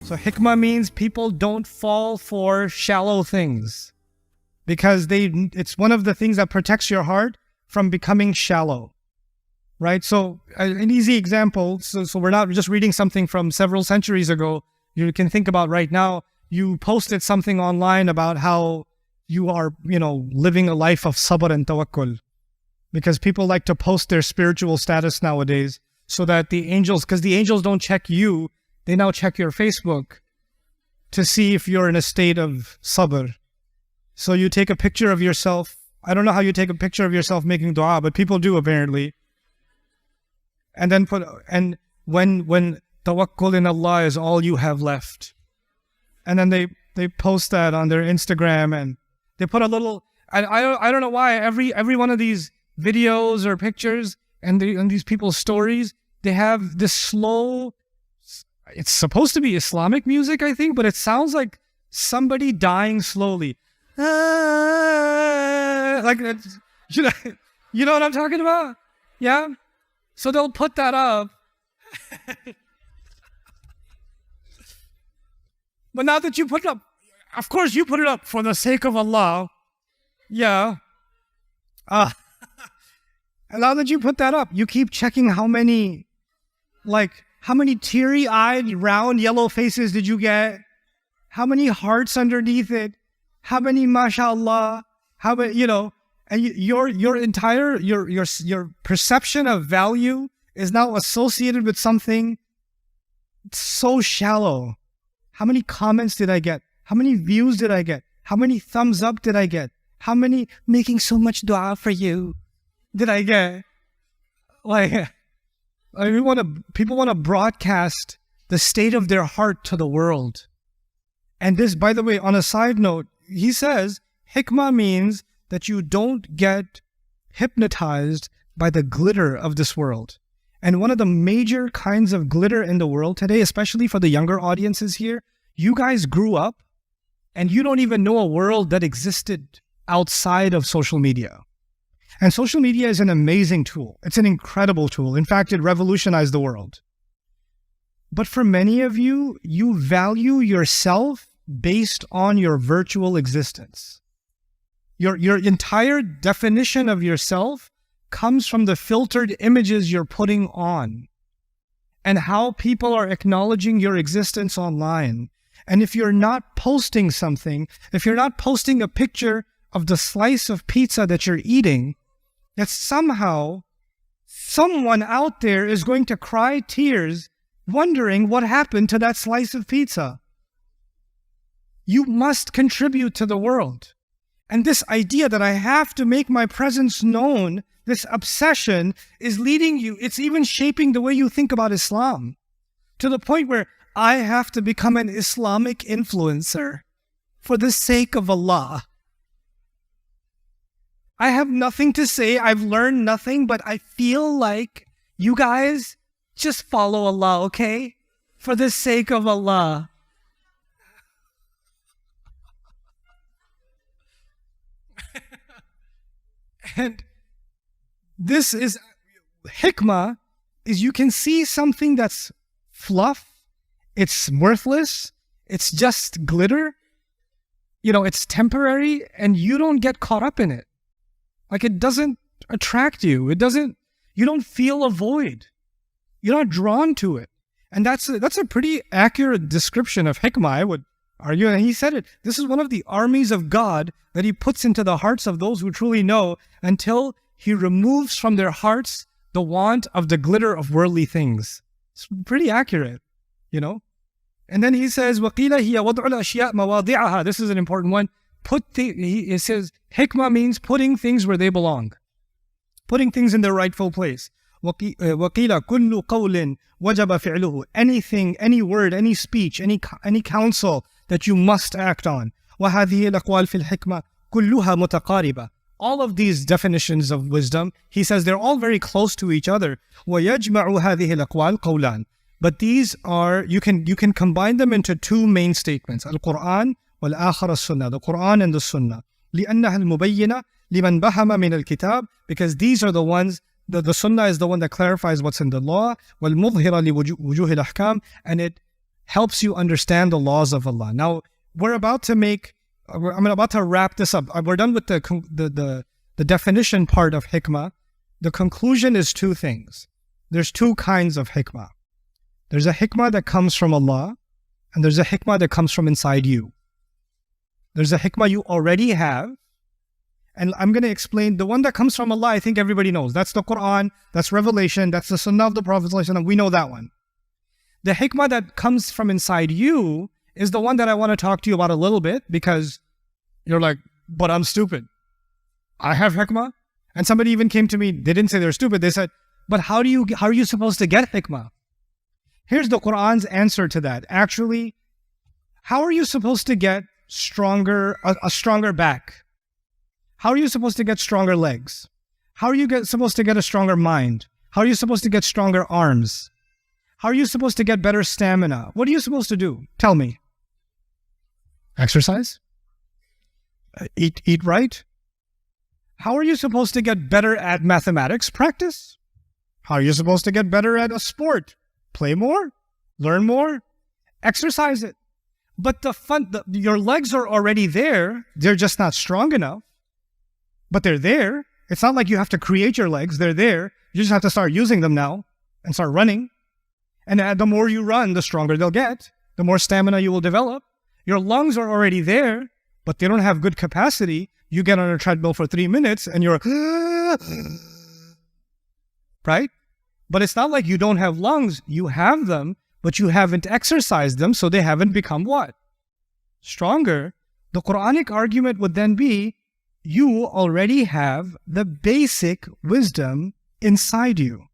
So hikmah means people don't fall for shallow things because it's one of the things that protects your heart from becoming shallow, right? So an easy example, so we're not just reading something from several centuries ago. You can think about right now, you posted something online about how you are, living a life of sabr and tawakkul, because people like to post their spiritual status nowadays so that because the angels don't check you, they now check your Facebook to see if you're in a state of sabr. So you take a picture of yourself. I don't know how you take a picture of yourself making dua, but people do apparently. And then when tawakkul in Allah is all you have left. And then they post that on their Instagram and they put a little, I don't know why, every one of these videos or pictures and these people's stories, they have this slow, it's supposed to be Islamic music, I think, but it sounds like somebody dying slowly. Like, you know what I'm talking about? Yeah? So they'll put that up. But now that you put it up, of course you put it up for the sake of Allah. Yeah. And now that you put that up, you keep checking how many teary-eyed, round, yellow faces did you get? How many hearts underneath it? How many mashallah? How many, and your entire, your perception of value is now associated with something so shallow. How many comments did I get? How many views did I get? How many thumbs up did I get? How many making so much dua for you did I get? People want to broadcast the state of their heart to the world. And this, by the way, on a side note, he says, hikmah means that you don't get hypnotized by the glitter of this world. And one of the major kinds of glitter in the world today, especially for the younger audiences here, you guys grew up and you don't even know a world that existed outside of social media. And social media is an amazing tool. It's an incredible tool. In fact, it revolutionized the world. But for many of you, you value yourself based on your virtual existence. Your entire definition of yourself comes from the filtered images you're putting on and how people are acknowledging your existence online. And if you're not posting something, if you're not posting a picture of the slice of pizza that you're eating, that somehow someone out there is going to cry tears wondering what happened to that slice of pizza. You must contribute to the world. And this idea that I have to make my presence known, this obsession is leading you, it's even shaping the way you think about Islam, to the point where I have to become an Islamic influencer for the sake of Allah. I have nothing to say, I've learned nothing, but I feel like you guys just follow Allah, okay? For the sake of Allah. And this is hikmah, is you can see something that's fluff, it's worthless, it's just glitter, it's temporary, and you don't get caught up in it. Like, it doesn't attract you. You don't feel a void. You're not drawn to it. And that's a pretty accurate description of hikmah, I would argue. And he said it. This is one of the armies of God that he puts into the hearts of those who truly know, until he removes from their hearts the want of the glitter of worldly things. It's pretty accurate, And then he says, وَقِيلَ هِيَ وَضْعُ الْأَشْيَاءِ مَوَاضِعَهَا. This is an important one. It says, hikmah means putting things where they belong. Putting things in their rightful place. وَقِيلَ كُلُّ قَوْلٍ وَجَبَ فِعْلُهُ. Anything, any word, any speech, any counsel that you must act on. وَهَذِهِ الْأَقْوَالِ فِي الْحِكْمَةِ كُلُّهَا مُتَقَارِبَةً. All of these definitions of wisdom, he says they're all very close to each other. وَيَجْمَعُ هَذِهِ الْأَقْوَالِ قَوْلًا. But these are, you can combine them into two main statements. Al-Qur'an wal-akhar as-sunnah. The Qur'an and the Sunnah. لِأَنَّهَا الْمُبَيِّنَةِ لِمَنْ بَهَمَ مِنَ الْكِتَابِ. Because these are the ones, the Sunnah is the one that clarifies what's in the law. وَالْمُظْهِرَ لِوُجُوهِ الْأَحْكَامِ. And it helps you understand the laws of Allah. Now, I'm about to wrap this up. We're done with the definition part of hikmah. The conclusion is two things. There's two kinds of hikmah. There's a hikmah that comes from Allah, and there's a hikmah that comes from inside you. There's a hikmah you already have, and I'm going to explain the one that comes from Allah. I think everybody knows. That's the Quran, that's revelation, that's the Sunnah of the Prophet ﷺ. We know that one. The hikmah that comes from inside you is the one that I want to talk to you about a little bit, because you're like, but I'm stupid. I have hikmah? And somebody even came to me, they didn't say they're stupid, they said, but how are you supposed to get hikmah? Here's the Quran's answer to that. Actually, how are you supposed to get a stronger back? How are you supposed to get stronger legs? How are you supposed to get a stronger mind? How are you supposed to get stronger arms? How are you supposed to get better stamina? What are you supposed to do? Tell me. Exercise? Eat right? How are you supposed to get better at mathematics? Practice. How are you supposed to get better at a sport? Play more? Learn more? Exercise it. But your legs are already there. They're just not strong enough. But they're there. It's not like you have to create your legs. They're there. You just have to start using them now and start running. And the more you run, the stronger they'll get. The more stamina you will develop. Your lungs are already there, but they don't have good capacity. You get on a treadmill for 3 minutes and you're right? But it's not like you don't have lungs. You have them, but you haven't exercised them, so they haven't become what? Stronger. The Quranic argument would then be, you already have the basic wisdom inside you,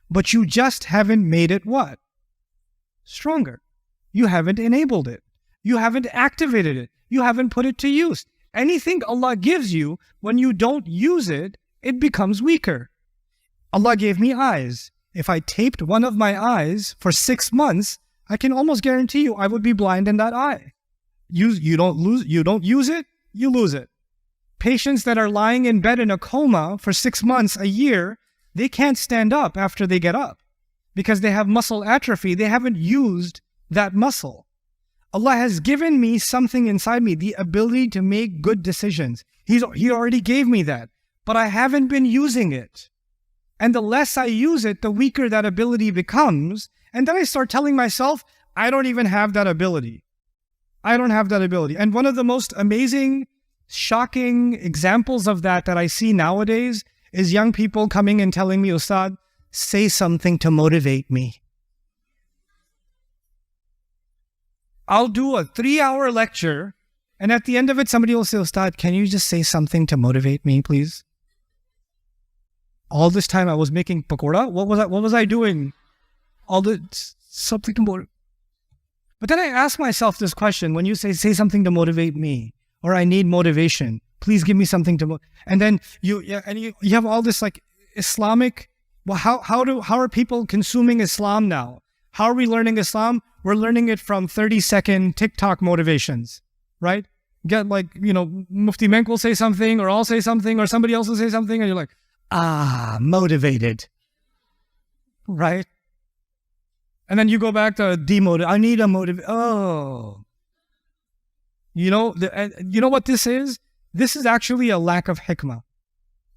but you just haven't made it what? Stronger. You haven't enabled it. You haven't activated it. You haven't put it to use. Anything Allah gives you, when you don't use it, it becomes weaker. Allah gave me eyes. If I taped one of my eyes for 6 months, I can almost guarantee you I would be blind in that eye. You don't use it, you lose it. Patients that are lying in bed in a coma for 6 months, a year, they can't stand up after they get up because they have muscle atrophy. They haven't used that muscle. Allah has given me something inside me, the ability to make good decisions. He already gave me that, but I haven't been using it. And the less I use it, the weaker that ability becomes. And then I start telling myself, I don't even have that ability. I don't have that ability. And one of the most amazing, shocking examples of that I see nowadays is young people coming and telling me, Ustad, say something to motivate me. I'll do a 3-hour lecture, and at the end of it, somebody will say, Ustad, can you just say something to motivate me, please? All this time I was making pakoda. What was I doing? Something to motivate. But then I ask myself this question, when you say something to motivate me, or I need motivation, please give me something to and then you have all this like Islamic, well, how are people consuming Islam now? How are we learning Islam? We're learning it from 30-second TikTok motivations, right? Get Mufti Menk will say something, or I'll say something, or somebody else will say something, and you're like, motivated, right? And then you go back to demotivated. I need a motive. Oh, you know what this is? This is actually a lack of hikmah.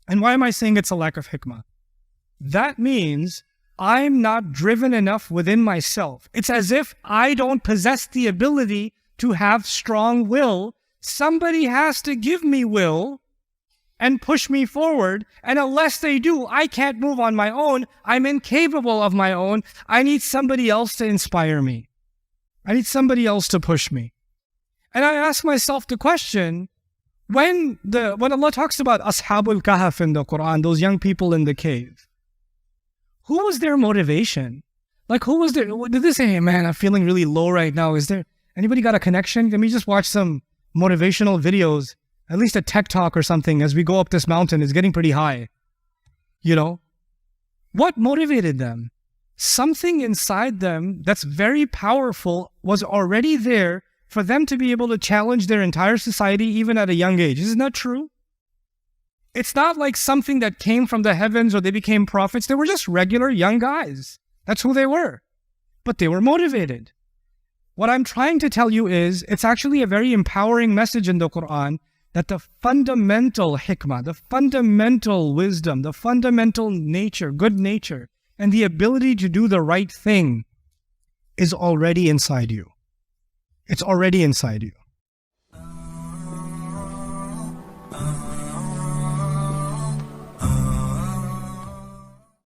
And why am I saying it's a lack of hikmah? That means I'm not driven enough within myself. It's as if I don't possess the ability to have strong will. Somebody has to give me will and push me forward. And unless they do, I can't move on my own. I'm incapable of my own. I need somebody else to inspire me. I need somebody else to push me. And I ask myself the question, when Allah talks about Ashabul Kahf in the Quran, those young people in the cave, who was their motivation? Like, who was there? Did they say, hey man, I'm feeling really low right now. Is there anybody got a connection? Let me just watch some motivational videos, at least a tech talk or something as we go up this mountain. It's getting pretty high. What motivated them? Something inside them that's very powerful was already there for them to be able to challenge their entire society even at a young age. Isn't that true? It's not like something that came from the heavens or they became prophets. They were just regular young guys. That's who they were. But they were motivated. what I'm trying to tell you is, it's actually a very empowering message in the Quran that the fundamental hikmah, the fundamental wisdom, the fundamental nature, good nature, and the ability to do the right thing is already inside you. It's already inside you.